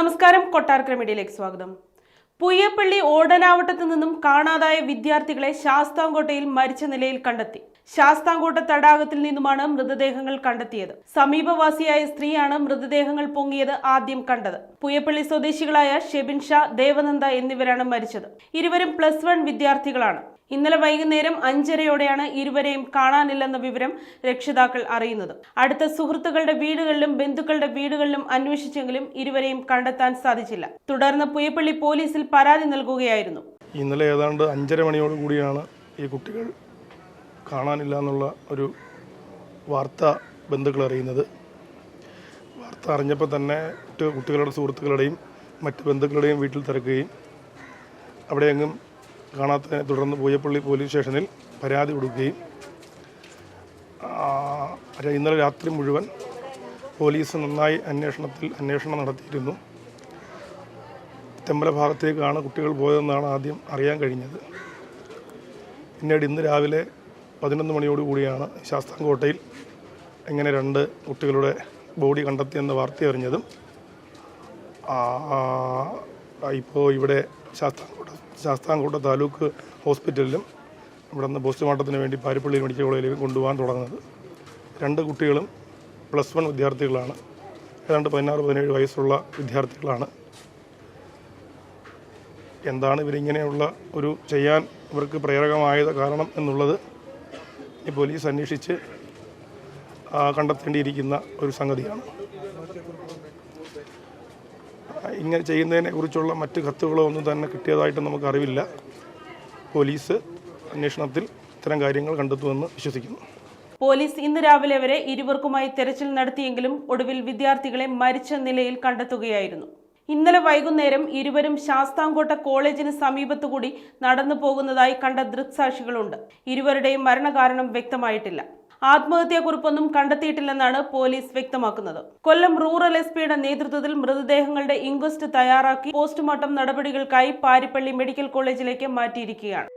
നമസ്കാരം, കൊട്ടാരക്കര മീഡിയയിലേക്ക് സ്വാഗതം. പുയ്യപ്പള്ളി ഓടനാവട്ടത്തു നിന്നും കാണാതായ വിദ്യാർത്ഥികളെ ശാസ്താംകോട്ടയിൽ മരിച്ച നിലയിൽ കണ്ടെത്തി. ശാസ്താംകോട്ട തടാകത്തിൽ നിന്നുമാണ് മൃതദേഹങ്ങൾ കണ്ടെത്തിയത്. സമീപവാസിയായ സ്ത്രീയാണ് മൃതദേഹങ്ങൾ പൊങ്ങിയത് ആദ്യം കണ്ടത്. പുയ്യപ്പള്ളി സ്വദേശികളായ ഷെബിൻ ഷാ, ദേവനന്ദ എന്നിവരാണ് മരിച്ചത്. ഇരുവരും +1 വിദ്യാർത്ഥികളാണ്. ഇന്നലെ വൈകുന്നേരം 5:30യോടെയാണ് ഇരുവരെയും കാണാനില്ലെന്ന വിവരം രക്ഷിതാക്കൾ അറിയുന്നത്. അടുത്ത സുഹൃത്തുക്കളുടെ വീടുകളിലും ബന്ധുക്കളുടെ വീടുകളിലും അന്വേഷിച്ചെങ്കിലും ഇരുവരെയും കണ്ടെത്താൻ സാധിച്ചില്ല. തുടർന്ന് പുയ്യപ്പള്ളി പോലീസിൽ പരാതി നൽകുകയായിരുന്നു. ഇന്നലെ ഏതാണ്ട് 5:30 മണിയോട് കൂടിയാണ് ഈ കുട്ടികൾ കാണാനില്ല എന്നുള്ള ഒരു വാർത്ത ബന്ധുക്കൾ അറിയുന്നത്. വാർത്ത അറിഞ്ഞപ്പോൾ തന്നെ കുട്ടികളുടെ സുഹൃത്തുക്കളുടെയും മറ്റ് ബന്ധുക്കളുടെയും വീട്ടിൽ തിരക്കുകയും അവിടെയെങ്ങും കാണാത്തതിനെ തുടർന്ന് പുയ്യപ്പള്ളി പോലീസ് സ്റ്റേഷനിൽ പരാതി കൊടുക്കുകയും ഇന്നലെ രാത്രി മുഴുവൻ പോലീസ് നന്നായി അന്വേഷണം നടത്തിയിരുന്നു. തെമ്പല ഭാഗത്തേക്കാണ് കുട്ടികൾ പോയതെന്നാണ് ആദ്യം അറിയാൻ കഴിഞ്ഞത്. പിന്നീട് ഇന്ന് രാവിലെ 11 മണിയോടുകൂടിയാണ് ശാസ്താംകോട്ടയിൽ ഇങ്ങനെ 2 കുട്ടികളുടെ ബോഡി കണ്ടെത്തിയെന്ന വാർത്ത അറിഞ്ഞതും ഇപ്പോൾ ഇവിടെ ശാസ്താംകോട്ട താലൂക്ക് ഹോസ്പിറ്റലിലും ഇവിടെ നിന്ന് പോസ്റ്റ്മോർട്ടത്തിന് വേണ്ടി പാരിപ്പള്ളി മെഡിക്കൽ കോളേജിലേക്ക് കൊണ്ടുപോകാൻ തുടങ്ങുന്നത്. 2 കുട്ടികളും +1 വിദ്യാർത്ഥികളാണ്. ഏതാണ്ട് 16-17 വയസ്സുള്ള വിദ്യാർത്ഥികളാണ്. എന്താണ് ഇവരിങ്ങനെയുള്ള ഒരു ചെയ്യാൻ ഇവർക്ക് പ്രേരകമായത് കാരണം എന്നുള്ളത് ഈ പോലീസ് അന്വേഷിച്ച് കണ്ടെത്തേണ്ടിയിരിക്കുന്ന ഒരു സംഗതിയാണ്. ഇങ്ങനെ ചെയ്യുന്നതിനെക്കുറിച്ചുള്ള മറ്റ് കത്തുകളോ ഒന്നും തന്നെ കിട്ടിയതായിട്ട് നമുക്കറിവില്ല. പോലീസ് അന്വേഷണത്തിൽ ഇത്തരം കാര്യങ്ങൾ കണ്ടെത്തുമെന്ന് വിശ്വസിക്കുന്നു. പോലീസ് ഇന്ന് രാവിലെ വരെ ഇരുവർക്കുമായി തെരച്ചിൽ നടത്തിയെങ്കിലും ഒടുവിൽ വിദ്യാർത്ഥികളെ മരിച്ച നിലയിൽ കണ്ടെത്തുകയായിരുന്നു. ഇന്നലെ വൈകുന്നേരം ഇരുവരും ശാസ്താംകോട്ട കോളേജിന് സമീപത്തുകൂടി നടന്നു പോകുന്നതായി കണ്ട ദൃക്സാക്ഷികളുണ്ട്. ഇരുവരുടെയും മരണകാരണം വ്യക്തമായിട്ടില്ല. ആത്മഹത്യാക്കുറിപ്പൊന്നും കണ്ടെത്തിയിട്ടില്ലെന്നാണ് പോലീസ് വ്യക്തമാക്കുന്നത്. കൊല്ലം റൂറൽ SP-യുടെ നേതൃത്വത്തിൽ മൃതദേഹങ്ങളുടെ ഇൻക്വസ്റ്റ് തയ്യാറാക്കി പോസ്റ്റ്മോർട്ടം നടപടികൾക്കായി പാരിപ്പള്ളി മെഡിക്കൽ കോളേജിലേക്ക് മാറ്റിയിരിക്കുകയാണ്.